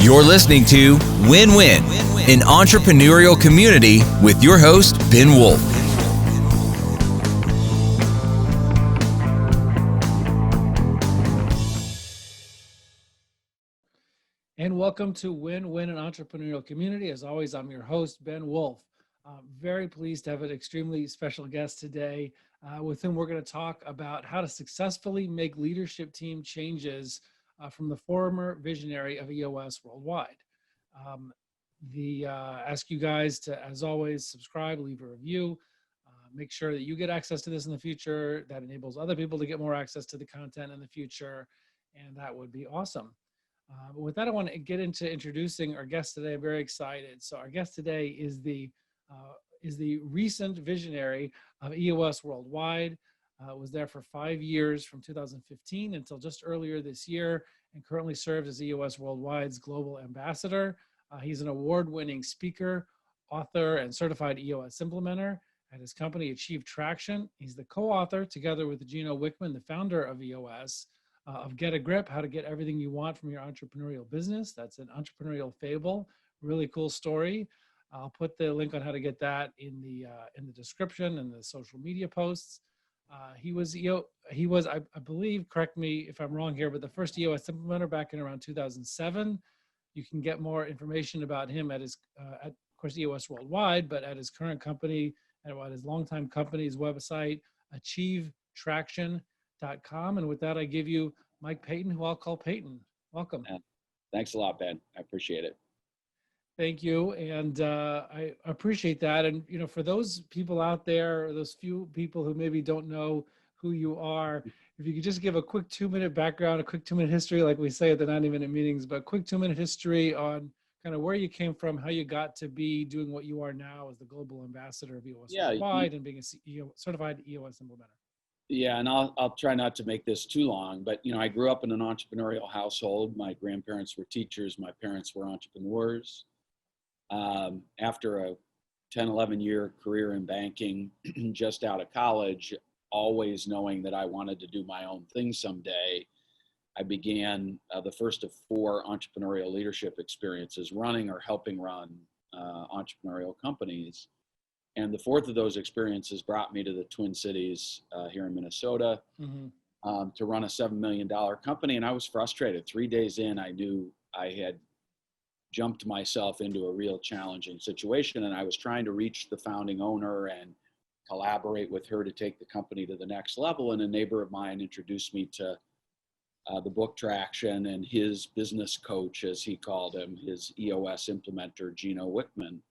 You're listening to Win-Win, an entrepreneurial community with your host, Ben Wolf. And welcome to Win-Win, an entrepreneurial community. As always, I'm your host, Ben Wolf. Very pleased to have an extremely special guest today with whom we're going to talk about how to successfully make leadership team changes from the former visionary of EOS Worldwide. Ask you guys to, as always, subscribe, leave a review, make sure that you get access to this in the future. That enables other people to get more access to the content in the future, and that would be awesome. But with that, I want to get into introducing our guest today. I'm very excited. So our guest today is the recent visionary of EOS Worldwide. Was there for 5 years from 2015 until just earlier this year, and currently serves as EOS Worldwide's global ambassador. He's an award-winning speaker, author, and certified EOS implementer. At his company, Achieve Traction, he's the co-author, together with Gino Wickman, the founder of EOS, of Get a Grip, how to get everything you want from your entrepreneurial business. That's an entrepreneurial fable, really cool story. I'll put the link on how to get that in the description and the social media posts. He was, I believe, correct me if I'm wrong here, but the first EOS implementer back in around 2007. You can get more information about him at his, of course, EOS Worldwide, but at his current company and at his longtime company's website, achievetraction.com. And with that, I give you Mike Paton, who I'll call Paton. Welcome. Thanks a lot, Ben. I appreciate it. Thank you. And I appreciate that. And, you know, for those people out there, or those few people who maybe don't know who you are, if you could just give a quick 2-minute background, a quick 2-minute history, like we say at the 90-minute meetings, but quick 2-minute history on kind of where you came from, how you got to be doing what you are now as the global ambassador of EOS Worldwide and being a certified EOS implementer. Yeah, and I'll try not to make this too long, but, you know, I grew up in an entrepreneurial household. My grandparents were teachers. My parents were entrepreneurs. After a 10, 11-year career in banking, just out of college, always knowing that I wanted to do my own thing someday, I began the first of 4 entrepreneurial leadership experiences, running or helping run entrepreneurial companies. And the 4th of those experiences brought me to the Twin Cities here in Minnesota to run a $7 million company. And I was frustrated. 3 days in, I knew I had jumped myself into a real challenging situation. And I was trying to reach the founding owner and collaborate with her to take the company to the next level. And a neighbor of mine introduced me to the book Traction and his business coach, as he called him, his EOS implementer, Gino Wickman.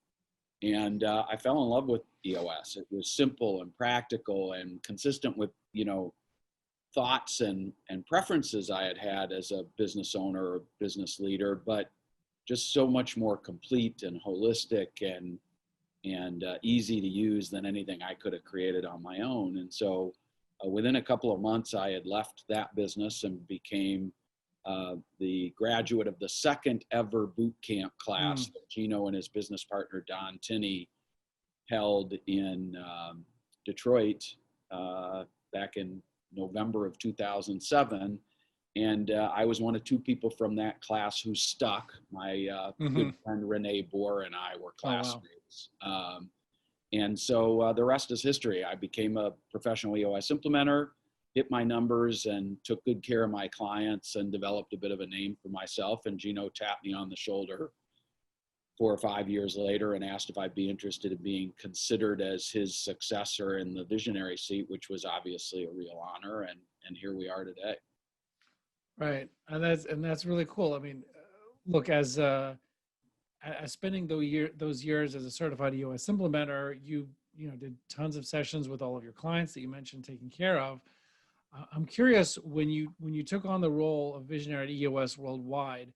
And I fell in love with EOS. It was simple and practical and consistent with, you know, thoughts and preferences I had as a business owner or business leader, but just so much more complete and holistic and easy to use than anything I could have created on my own. And so within a couple of months, I had left that business and became the graduate of the 2nd ever boot camp class that Gino and his business partner, Don Tinney, held in Detroit back in November of 2007. And I was one of 2 people from that class who stuck. My good friend Renee Bohr and I were classmates. Oh, wow. And so the rest is history. I became a professional EOS implementer, hit my numbers, and took good care of my clients and developed a bit of a name for myself. And Gino tapped me on the shoulder 4 or 5 years later and asked if I'd be interested in being considered as his successor in the visionary seat, which was obviously a real honor. And here we are today. Right. And that's really cool. I mean, look, as spending those years as a certified EOS implementer, you did tons of sessions with all of your clients that you mentioned taking care of. I'm curious, when you took on the role of visionary at EOS Worldwide,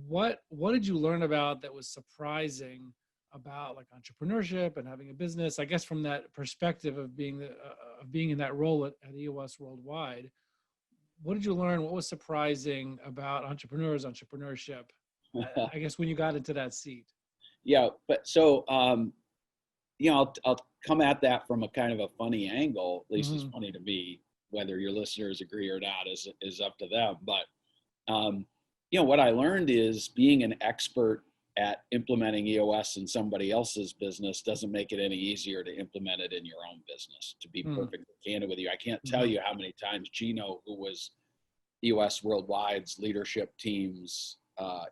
what did you learn about that was surprising about like entrepreneurship and having a business? I guess from that perspective of being in that role at EOS Worldwide, what did you learn? What was surprising about entrepreneurship? I guess when you got into that seat. Yeah, but so you know, I'll come at that from a kind of a funny angle. At least it's funny to me. Whether your listeners agree or not is up to them. But what I learned is being an expert at implementing EOS in somebody else's business doesn't make it any easier to implement it in your own business, to be perfectly candid with you. I can't tell you how many times Gino, who was EOS Worldwide's leadership team's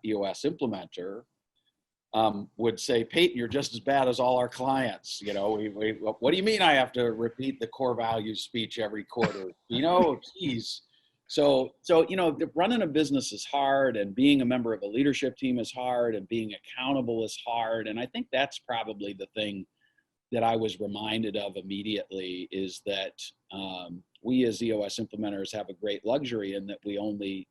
EOS implementer, would say, Paton, you're just as bad as all our clients. What do you mean I have to repeat the core values speech every quarter? Geez. So, running a business is hard, and being a member of a leadership team is hard, and being accountable is hard. And I think that's probably the thing that I was reminded of immediately, is that we as EOS implementers have a great luxury in that we only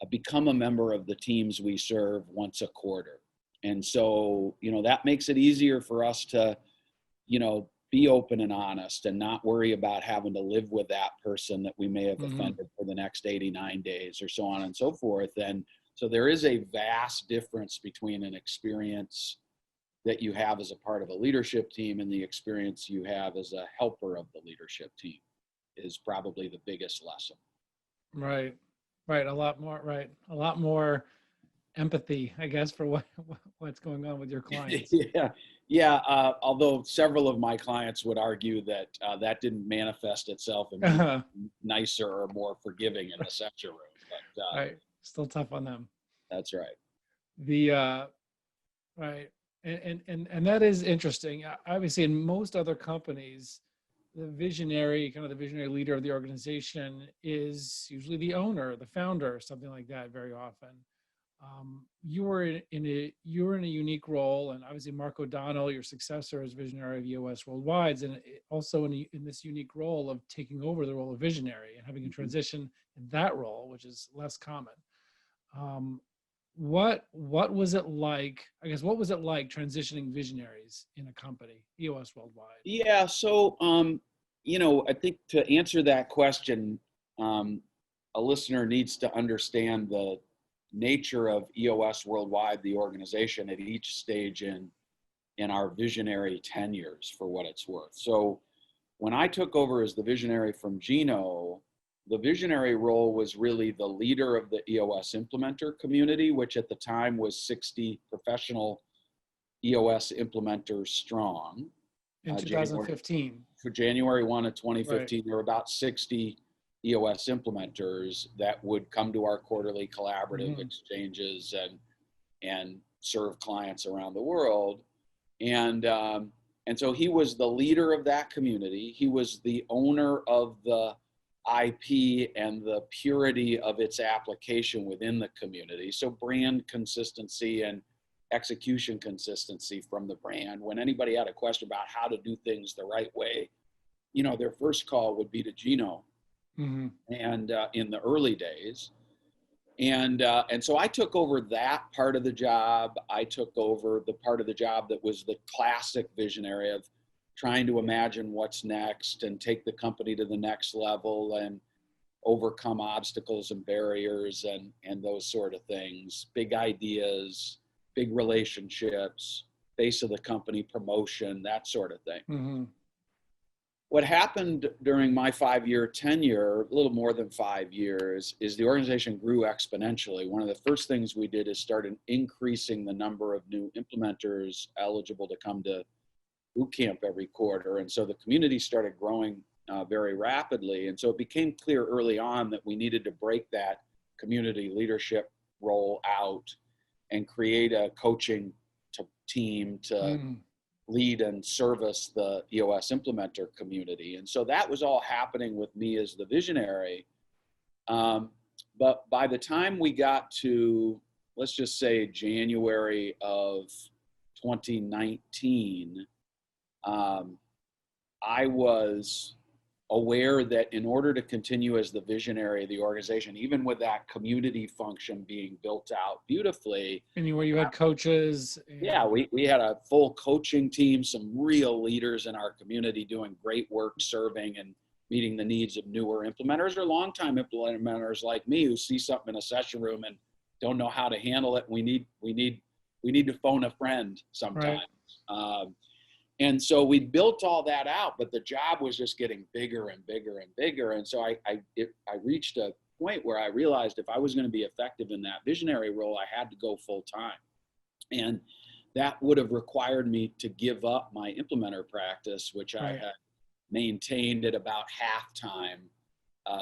become a member of the teams we serve once a quarter. And so, that makes it easier for us to, be open and honest and not worry about having to live with that person that we may have offended for the next 89 days or so on and so forth. And so there is a vast difference between an experience that you have as a part of a leadership team and the experience you have as a helper of the leadership team is probably the biggest lesson. Right. A lot more empathy, I guess, for what's going on with your clients. Yeah. Although several of my clients would argue that that didn't manifest itself in being nicer or more forgiving in the session room. But, right. Still tough on them. That's right. Right. And that is interesting. Obviously, in most other companies, the visionary leader of the organization is usually the owner, the founder, something like that very often. You were in a unique role, and obviously Mark O'Donnell, your successor as Visionary of EOS Worldwide, and also in this unique role of taking over the role of visionary and having a transition in that role, which is less common. What was it like? I guess what was it like transitioning visionaries in a company, EOS Worldwide? Yeah, so I think to answer that question, a listener needs to understand the nature of EOS Worldwide, the organization, at each stage in our visionary tenures, for what it's worth. So when I took over as the visionary from Gino, the visionary role was really the leader of the EOS implementer community, which at the time was 60 professional EOS implementers strong. In 2015. For January 1 of 2015, right. There were about 60 EOS implementers that would come to our quarterly collaborative exchanges and serve clients around the world. And so he was the leader of that community. He was the owner of the IP and the purity of its application within the community. So brand consistency and execution consistency from the brand. When anybody had a question about how to do things the right way, their first call would be to Gino. And in the early days. And so I took over that part of the job. I took over the part of the job that was the classic visionary of trying to imagine what's next and take the company to the next level and overcome obstacles and barriers and those sort of things. Big ideas, big relationships, face of the company promotion, that sort of thing. What happened during my 5-year tenure, a little more than 5 years, is the organization grew exponentially. One of the first things we did is started increasing the number of new implementers eligible to come to boot camp every quarter. And so the community started growing very rapidly. And so it became clear early on that we needed to break that community leadership role out and create a coaching team to lead and service the EOS implementer community. And so that was all happening with me as the visionary. But by the time we got to, let's just say, January of 2019, I was aware that in order to continue as the visionary of the organization, even with that community function being built out beautifully. And where you had coaches. Yeah, we had a full coaching team, some real leaders in our community doing great work serving and meeting the needs of newer implementers or longtime implementers like me who see something in a session room and don't know how to handle it. We need to phone a friend sometimes. Right. And so we built all that out, but the job was just getting bigger and bigger and bigger. And so I reached a point where I realized if I was going to be effective in that visionary role, I had to go full time. And that would have required me to give up my implementer practice, which I had maintained at about half time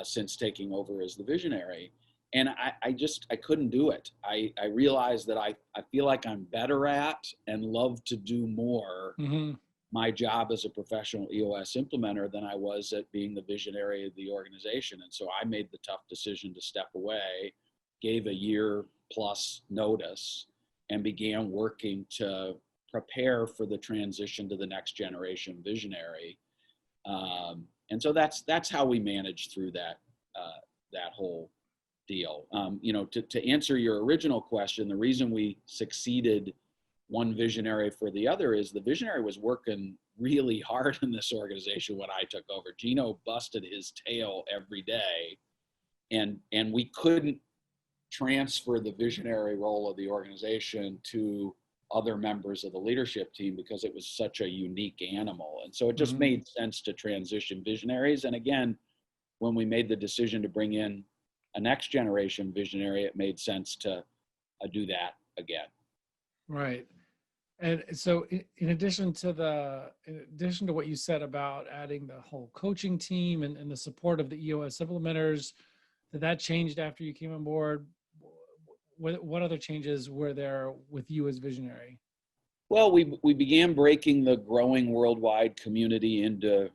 since taking over as the visionary. And I couldn't do it. I realized that I feel like I'm better at and love to do more my job as a professional EOS implementer than I was at being the visionary of the organization. And so I made the tough decision to step away, gave a year plus notice, and began working to prepare for the transition to the next generation visionary. And so that's how we managed through that whole deal. To answer your original question, the reason we succeeded one visionary for the other is the visionary was working really hard in this organization when I took over. Gino busted his tail every day, and we couldn't transfer the visionary role of the organization to other members of the leadership team because it was such a unique animal. And so it just made sense to transition visionaries. And again, when we made the decision to bring in a next generation visionary, it made sense to do that again. Right. And so in addition to what you said about adding the whole coaching team and the support of the EOS implementers, that changed after you came on board? What other changes were there with you as visionary? Well, we began breaking the growing worldwide community into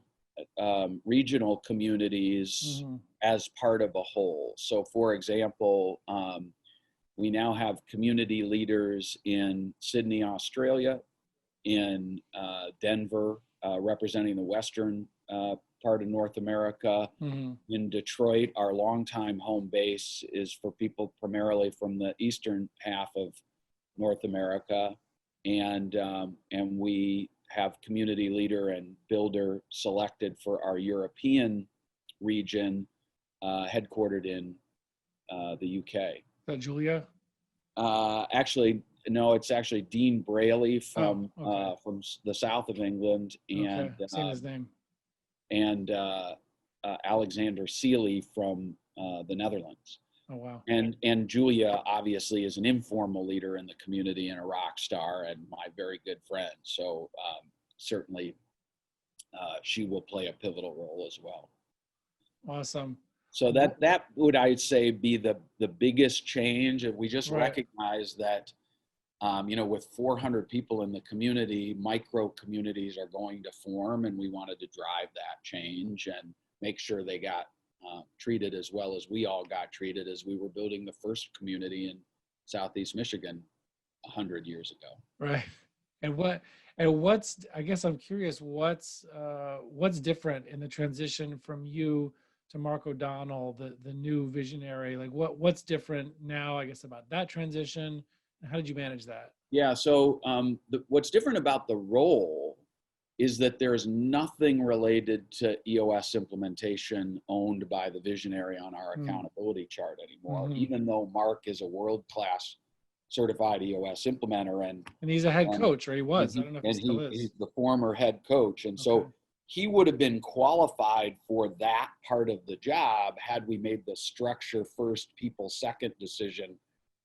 regional communities as part of a whole. So for example, we now have community leaders in Sydney, Australia, in Denver, representing the Western part of North America. In Detroit, our longtime home base is for people primarily from the eastern half of North America. And we have community leader and builder selected for our European region, headquartered in the UK. Is that Julia? Actually, no, it's actually Dean Braley from the south of England, and seen his name. And Alexander Seeley from the Netherlands. Oh wow! And Julia obviously is an informal leader in the community and a rock star and my very good friend. So certainly she will play a pivotal role as well. Awesome. So that would, I'd say, be the biggest change. And we just recognize that, with 400 people in the community, micro communities are going to form, and we wanted to drive that change and make sure they got treated as well as we all got treated as we were building the first community in Southeast Michigan 100 years ago. Right. And what's, I guess I'm curious, what's different in the transition from you to Mark O'Donnell, the new visionary? Like what's different now, I guess, about that transition, and how did you manage that? Yeah, so what's different about the role is that there's nothing related to EOS implementation owned by the visionary on our accountability chart anymore, even though Mark is a world-class certified EOS implementer. And he's a head coach, or he was. I don't know if he still is. He's the former head coach. And so he would have been qualified for that part of the job had we made the structure first, people second decision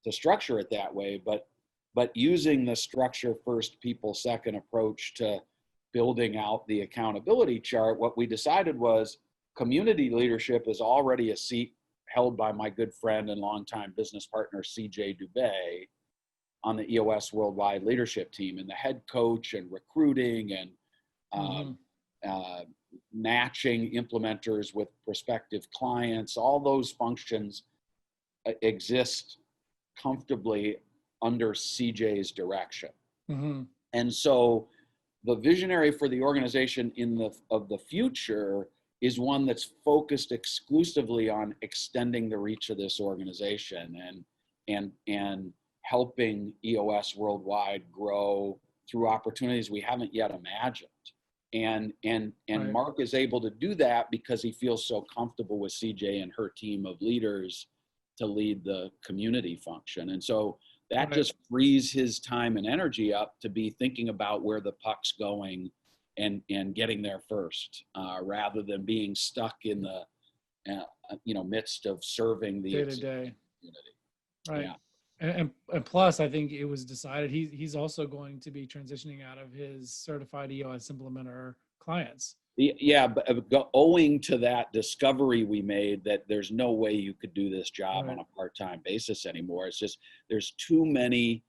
to structure it that way. But using the structure first, people second approach to building out the accountability chart, what we decided was community leadership is already a seat held by my good friend and longtime business partner, CJ Dubé, on the EOS Worldwide leadership team, and the head coach and recruiting and matching implementers with prospective clients. All those functions exist comfortably under CJ's direction. And so the visionary for the organization of the future is one that's focused exclusively on extending the reach of this organization and helping EOS Worldwide grow through opportunities we haven't yet imagined. And Mark is able to do that because he feels so comfortable with CJ and her team of leaders to lead the community function. And so that just frees his time and energy up to be thinking about where the puck's going and getting there first, rather than being stuck in midst of serving the day to day. community. Right. Yeah. And plus, I think it was decided he's also going to be transitioning out of his certified EOS implementer clients. Yeah, but owing to that discovery we made that there's no way you could do this job Right. on a part-time basis anymore. It's just there's too many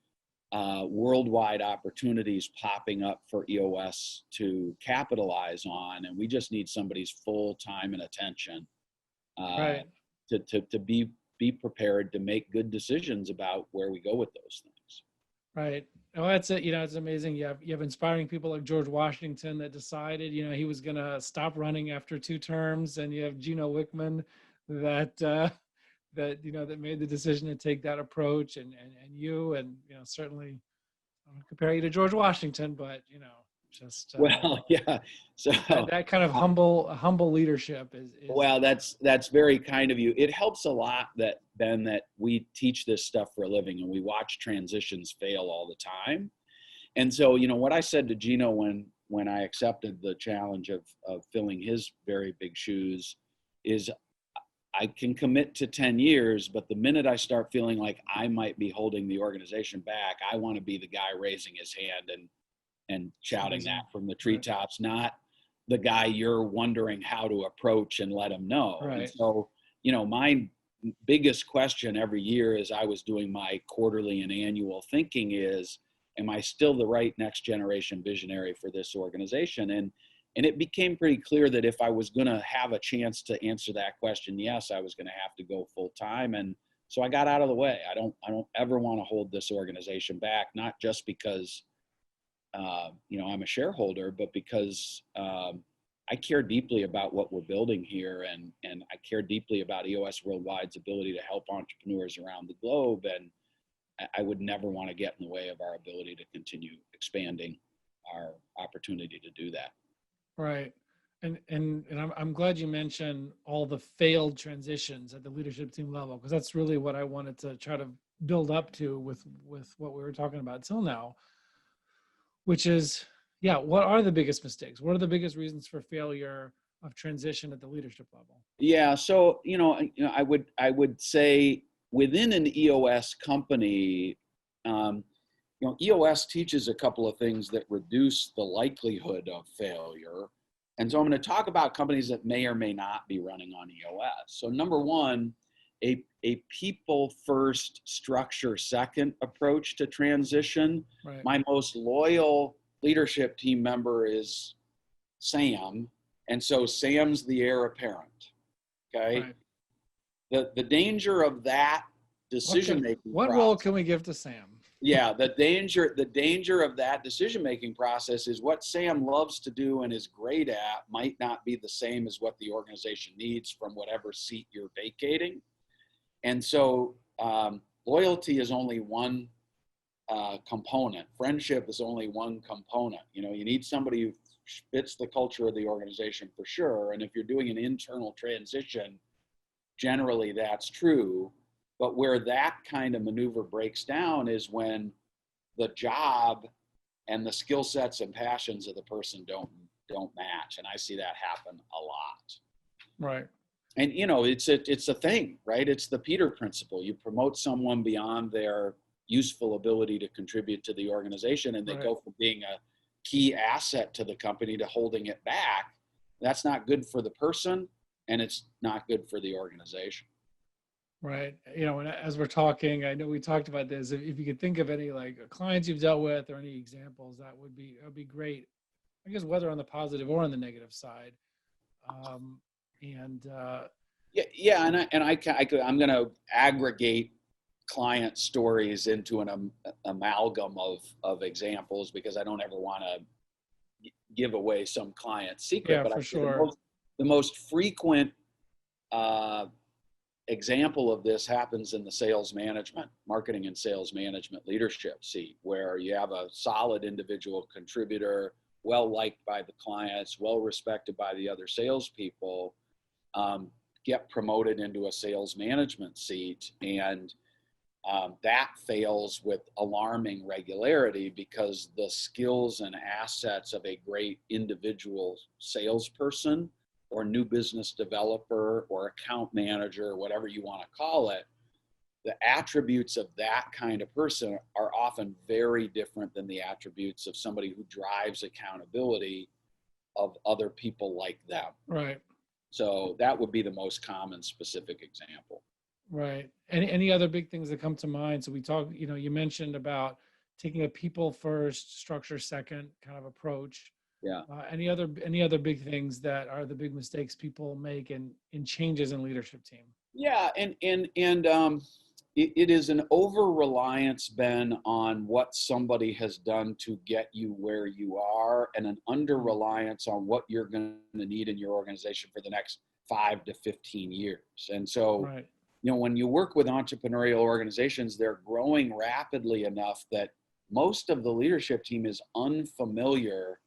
worldwide opportunities popping up for EOS to capitalize on, and we just need somebody's full time and attention Right. to be prepared to make good decisions about where we go with those things. Right. Well, that's it. It's amazing. You have inspiring people like George Washington that decided, he was going to stop running after 2 terms, and you have Gino Wickman that that made the decision to take that approach, and you, and certainly I don't compare you to George Washington, but just Well, yeah. So that kind of humble leadership is well, that's very kind of you. It helps a lot that we teach this stuff for a living and we watch transitions fail all the time. And so, what I said to Gino when I accepted the challenge of filling his very big shoes is I can commit to 10 years, but the minute I start feeling like I might be holding the organization back, I want to be the guy raising his hand and shouting that from the treetops, not the guy you're wondering how to approach and let him know. Right. And so, my biggest question every year as I was doing my quarterly and annual thinking is, am I still the right next generation visionary for this organization? And it became pretty clear that if I was going to have a chance to answer that question, yes, I was going to have to go full time. And so I got out of the way. I don't ever want to hold this organization back, not just because I'm a shareholder, but because I care deeply about what we're building here, and I care deeply about EOS Worldwide's ability to help entrepreneurs around the globe, and I would never want to get in the way of our ability to continue expanding our opportunity to do that. Right. And I'm glad you mentioned all the failed transitions at the leadership team level, because that's really what I wanted to try to build up to with what we were talking about till now, which is, what are the biggest mistakes? What are the biggest reasons for failure of transition at the leadership level? Yeah. So, I would say within an EOS company, EOS teaches a couple of things that reduce the likelihood of failure. And so I'm going to talk about companies that may or may not be running on EOS. So number one, a people first, structure second approach to transition. Right. My most loyal leadership team member is Sam. And so Sam's the heir apparent. Okay. Right. The danger of that decision-making What role can we give to Sam? Yeah, the danger of that decision-making process is what Sam loves to do and is great at might not be the same as what the organization needs from whatever seat you're vacating. And so loyalty is only one component. Friendship is only one component. You need somebody who fits the culture of the organization for sure. And if you're doing an internal transition, generally that's true. But where that kind of maneuver breaks down is when the job and the skill sets and passions of the person don't match. And I see that happen a lot. Right. And, it's a thing, right? It's the Peter principle. You promote someone beyond their useful ability to contribute to the organization, and they go from being a key asset to the company to holding it back. That's not good for the person, and it's not good for the organization. Right. And as we're talking, I know we talked about this. If you could think of any clients you've dealt with or any examples, that would be great. I guess whether on the positive or on the negative side. I'm going to aggregate client stories into an amalgam of examples because I don't ever want to give away some client secret. Yeah, but for sure. The most frequent example of this happens in the sales management, marketing and sales management leadership seat, where you have a solid individual contributor, well liked by the clients, well respected by the other salespeople, get promoted into a sales management seat, and that fails with alarming regularity because the skills and assets of a great individual salesperson or new business developer or account manager, whatever you want to call it, the attributes of that kind of person are often very different than the attributes of somebody who drives accountability of other people like them. Right. So that would be the most common specific example. Right. Any other big things that come to mind? So we talked, you mentioned about taking a people first, structure second kind of approach. Yeah. Any other big things that are the big mistakes people make in changes in leadership team? Yeah, and it is an over-reliance, Ben, on what somebody has done to get you where you are, and an under-reliance on what you're going to need in your organization for the next 5 to 15 years. And so, Right. when you work with entrepreneurial organizations, they're growing rapidly enough that most of the leadership team is unfamiliar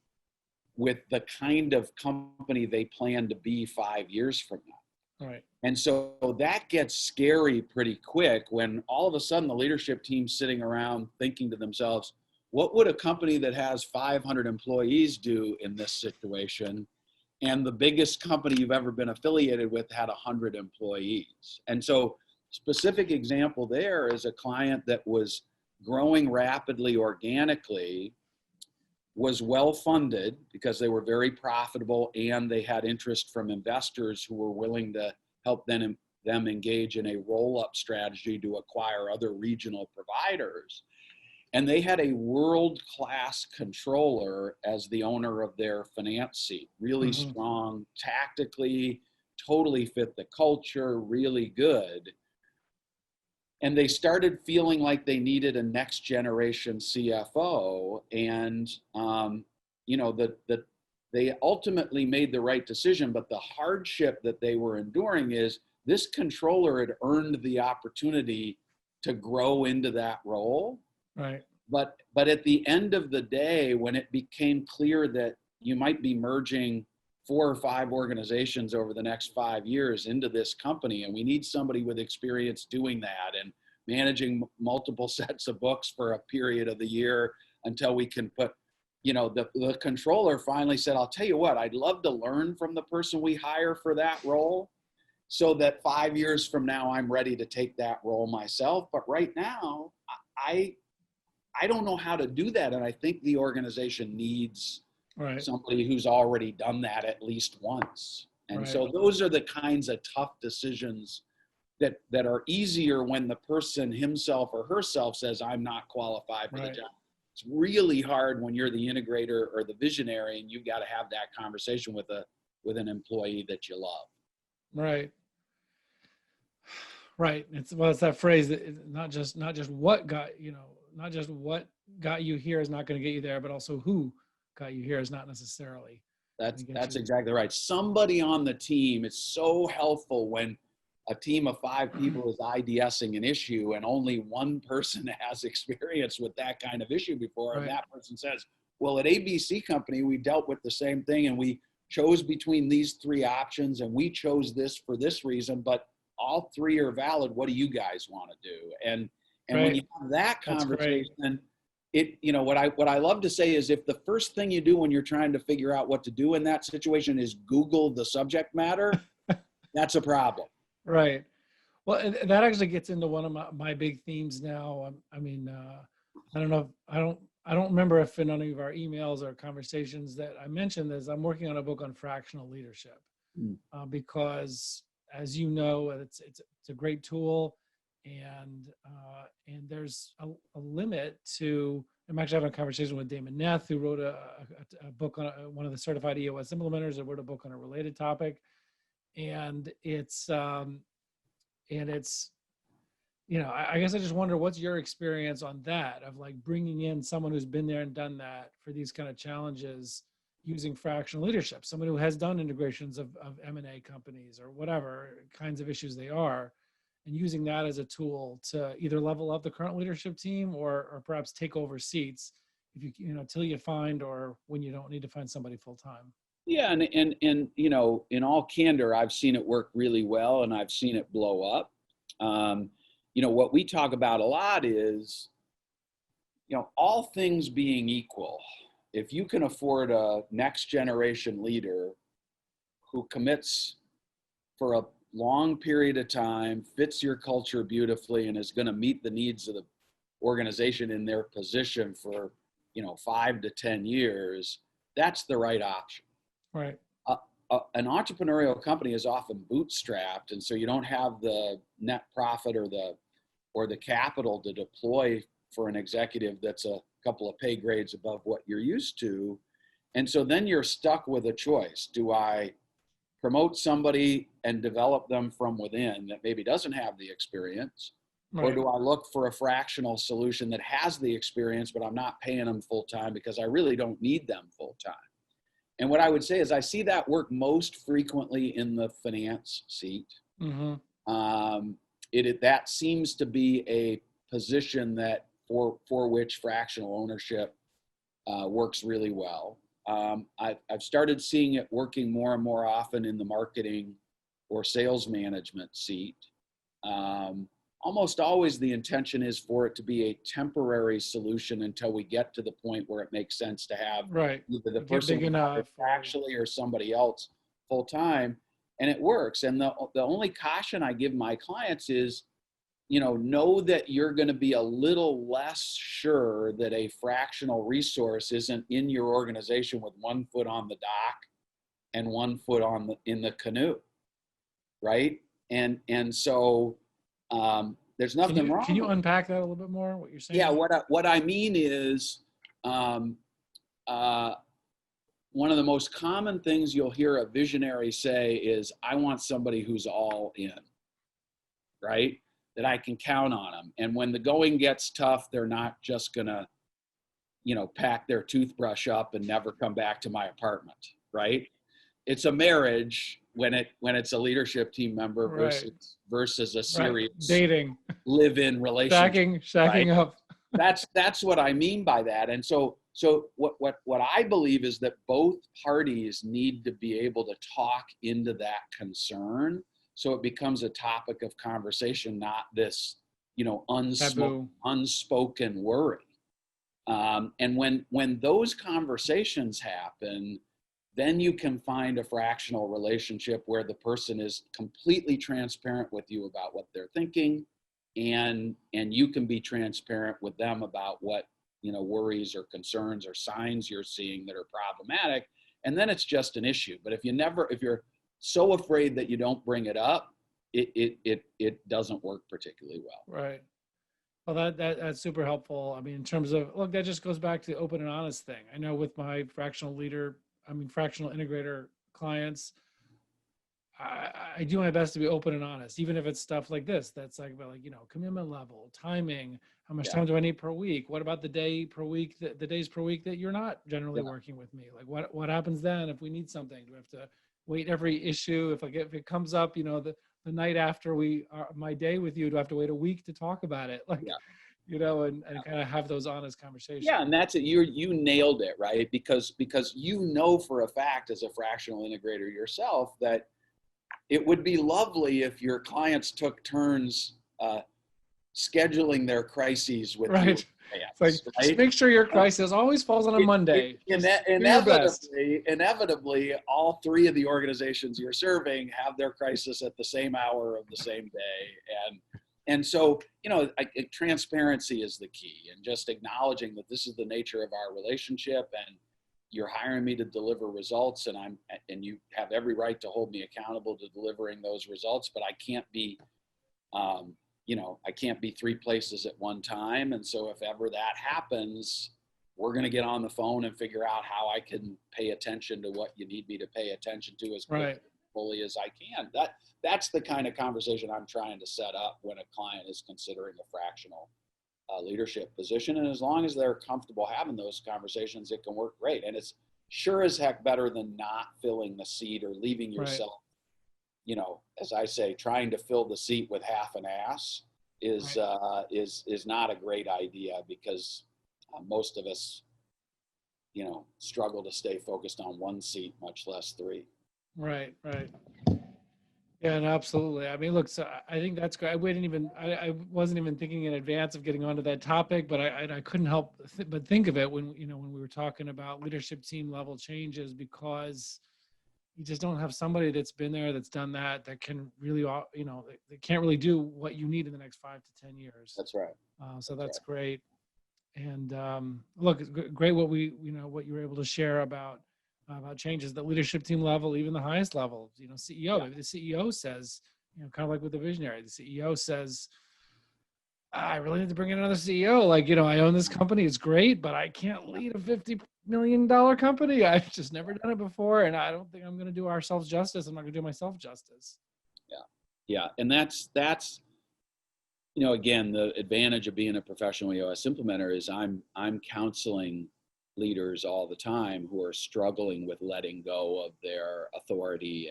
with the kind of company they plan to be 5 years from now. Right. And so that gets scary pretty quick when all of a sudden the leadership team's sitting around thinking to themselves, what would a company that has 500 employees do in this situation? And the biggest company you've ever been affiliated with had 100 employees. And so specific example there is a client that was growing rapidly organically, was well funded because they were very profitable, and they had interest from investors who were willing to help them engage in a roll-up strategy to acquire other regional providers. And they had a world-class controller as the owner of their finance seat, really strong tactically, totally fit the culture, really good. And they started feeling like they needed a next generation CFO. And, they ultimately made the right decision, but the hardship that they were enduring is this controller had earned the opportunity to grow into that role. Right. But at the end of the day, when it became clear that you might be merging 4 or 5 organizations over the next 5 years into this company, and we need somebody with experience doing that and managing multiple sets of books for a period of the year until we can put, the controller finally said, I'll tell you what, I'd love to learn from the person we hire for that role so that 5 years from now, I'm ready to take that role myself. But right now, I don't know how to do that. And I think the organization needs somebody who's already done that at least once. And so those are the kinds of tough decisions that are easier when the person himself or herself says, I'm not qualified for the job. It's really hard when you're the integrator or the visionary and you've got to have that conversation with an employee that you love. Right. Right. It's that phrase that not just what got, not just what got you here is not going to get you there, but also who got you here is not necessarily. That's exactly right. Somebody on the team, it's so helpful when a team of 5 people is IDSing an issue and only one person has experience with that kind of issue before. And that person says, well, at ABC company, we dealt with the same thing and we chose between these 3 options and we chose this for this reason, but all 3 are valid. What do you guys want to do? And when you have that conversation, what I love to say is if the first thing you do when you're trying to figure out what to do in that situation is Google the subject matter, that's a problem. Right. Well, that actually gets into one of my big themes now. I don't know. I don't remember if in any of our emails or conversations that I mentioned this. I'm working on a book on fractional leadership because, as you know, it's a great tool, and there's a limit to. I'm actually having a conversation with Damon Neth, who wrote a book on one of the certified EOS implementers that wrote a book on a related topic. And it's, I guess I just wonder, what's your experience on that of like bringing in someone who's been there and done that for these kind of challenges using fractional leadership, someone who has done integrations of M&A companies or whatever kinds of issues they are, and using that as a tool to either level up the current leadership team or perhaps take over seats if till you find, or when you don't need to find somebody full time. Yeah, and in all candor, I've seen it work really well, and I've seen it blow up. What we talk about a lot is, all things being equal, if you can afford a next generation leader who commits for a long period of time, fits your culture beautifully, and is going to meet the needs of the organization in their position for, 5 to 10 years, that's the right option. Right. An entrepreneurial company is often bootstrapped, and so you don't have the net profit or the capital to deploy for an executive that's a couple of pay grades above what you're used to. And so then you're stuck with a choice. Do I promote somebody and develop them from within that maybe doesn't have the experience? Right. Or do I look for a fractional solution that has the experience, but I'm not paying them full time because I really don't need them full time? And what I would say is I see that work most frequently in the finance seat. Mm-hmm. That seems to be a position that for which fractional ownership works really well. I've started seeing it working more and more often in the marketing or sales management seat. Almost always the intention is for it to be a temporary solution until we get to the point where it makes sense to have either the person actually or somebody else full time, and it works. And the only caution I give my clients is, know that you're going to be a little less sure that a fractional resource isn't in your organization with one foot on the dock and one foot in the canoe, right? And so there's nothing wrong. Can you unpack that a little bit more? What you're saying? Yeah. What I mean is, one of the most common things you'll hear a visionary say is, "I want somebody who's all in," right? That I can count on them. And when the going gets tough, they're not just gonna, pack their toothbrush up and never come back to my apartment, right? It's a marriage when it's a leadership team member versus a serious dating live-in relationship. Shacking up. That's what I mean by that. And so what I believe is that both parties need to be able to talk into that concern, so it becomes a topic of conversation, not this, unspoken worry. And when those conversations happen, then you can find a fractional relationship where the person is completely transparent with you about what they're thinking, and you can be transparent with them about what, worries or concerns or signs you're seeing that are problematic. And then it's just an issue. But if you're so afraid that you don't bring it up, it doesn't work particularly well. Right. Well, that's super helpful. I mean, in terms of, look, that just goes back to the open and honest thing. I know with my fractional integrator clients, I do my best to be open and honest, even if it's stuff like this, that's like about commitment level, timing, how much time do I need per week? What about the days per week that you're not generally working with me? Like what happens then if we need something? Do we have to wait every issue? If it comes up, the night after my day with you, do I have to wait a week to talk about it? And kind of have those honest conversations. Yeah, and that's it. You nailed it, right? Because for a fact as a fractional integrator yourself that it would be lovely if your clients took turns scheduling their crises with you. It's like, just make sure your crisis always falls on a Monday. Inevitably, all three of the organizations you're serving have their crisis at the same hour of the same day. And so, transparency is the key, and just acknowledging that this is the nature of our relationship, and you're hiring me to deliver results, and you have every right to hold me accountable to delivering those results, but I can't be, I can't be three places at one time. And so if ever that happens, we're going to get on the phone and figure out how I can pay attention to what you need me to pay attention to as fully as I can. That's the kind of conversation I'm trying to set up when a client is considering a fractional leadership position. And as long as they're comfortable having those conversations, it can work great. And it's sure as heck better than not filling the seat or leaving yourself, as I say, trying to fill the seat with half an ass is not a great idea, because most of us, struggle to stay focused on one seat, much less three. Right. Yeah, no, absolutely. I mean, look, so I think that's great. I wasn't even thinking in advance of getting onto that topic, but I couldn't help but think of it when we were talking about leadership team level changes, because you just don't have somebody that's been there, that's done that can really, they can't really do what you need in the next 5 to 10 years. That's right. So that's great. And look, it's great what what you were able to share about changes at the leadership team level, even the highest level, CEO. Maybe the CEO says, kind of like with the Visionary, the CEO says, I really need to bring in another CEO. Like, I own this company. It's great, but I can't lead a $50 million company. I've just never done it before. And I don't think I'm going to do ourselves justice. I'm not going to do myself justice. Yeah. And that's, again, the advantage of being a professional EOS implementer is I'm counseling leaders all the time who are struggling with letting go of their authority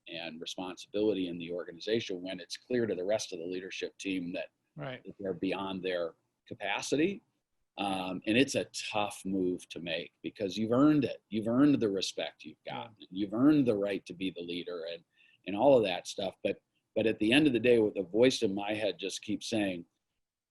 and responsibility in the organization when it's clear to the rest of the leadership team that they're beyond their capacity. And it's a tough move to make because you've earned it. You've earned the respect you've gotten. You've earned the right to be the leader and all of that stuff. But at the end of the day, what the voice in my head just keeps saying,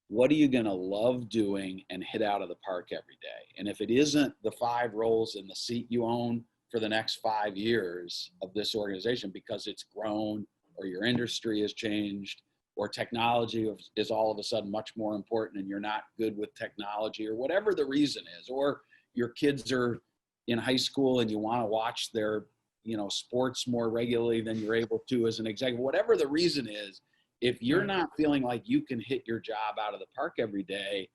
what are you going to love doing and hit out of the park every day? And if it isn't the 5 roles in the seat you own for the next 5 years of this organization because it's grown or your industry has changed or technology is all of a sudden much more important and you're not good with technology or whatever the reason is, or your kids are in high school and you want to watch their sports more regularly than you're able to as an executive, whatever the reason is, if you're not feeling like you can hit your job out of the park every day,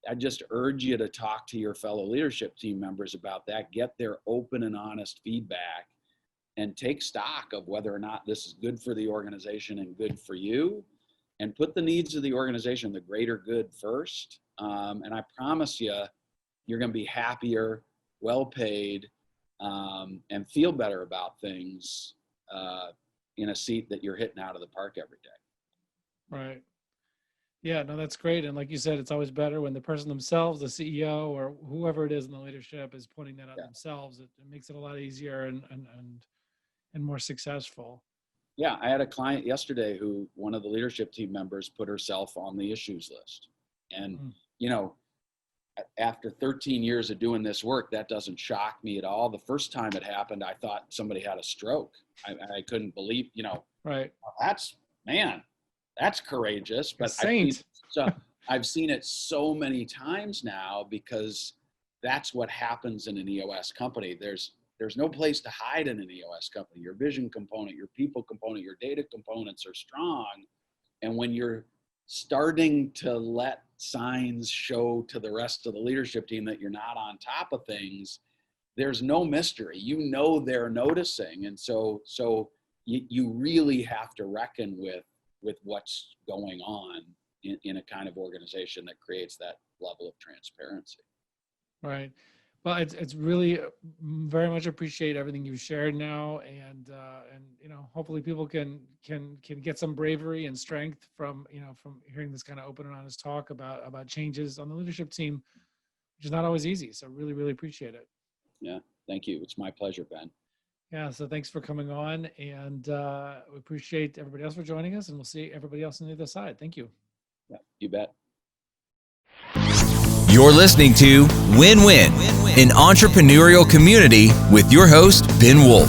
I just urge you to talk to your fellow leadership team members about that, get their open and honest feedback and take stock of whether or not this is good for the organization and good for you, and put the needs of the organization, the greater good first. And I promise you, you're going to be happier, well paid, and feel better about things in a seat that you're hitting out of the park every day. Right. Yeah, no, that's great. And like you said, it's always better when the person themselves, the CEO or whoever it is in the leadership, is pointing that out themselves. It makes it a lot easier and more successful. Yeah, I had a client yesterday who one of the leadership team members put herself on the issues list. And, after 13 years of doing this work, that doesn't shock me at all. The first time it happened, I thought somebody had a stroke. I couldn't believe, Right. That's courageous. But I've seen it so many times now because that's what happens in an EOS company. There's no place to hide in an EOS company. Your vision component, your people component, your data components are strong. And when you're starting to let signs show to the rest of the leadership team that you're not on top of things, there's no mystery. They're noticing. And so you really have to reckon with what's going on in a kind of organization that creates that level of transparency. Right. Well, it's really very much appreciate everything you've shared now, and hopefully people can get some bravery and strength from hearing this kind of open and honest talk about changes on the leadership team, which is not always easy. So really, really appreciate it. Yeah, thank you. It's my pleasure, Ben. Yeah, so thanks for coming on, and we appreciate everybody else for joining us, and we'll see everybody else on the other side. Thank you. Yeah, you bet. You're listening to Win-Win, an entrepreneurial community with your host, Ben Wolf.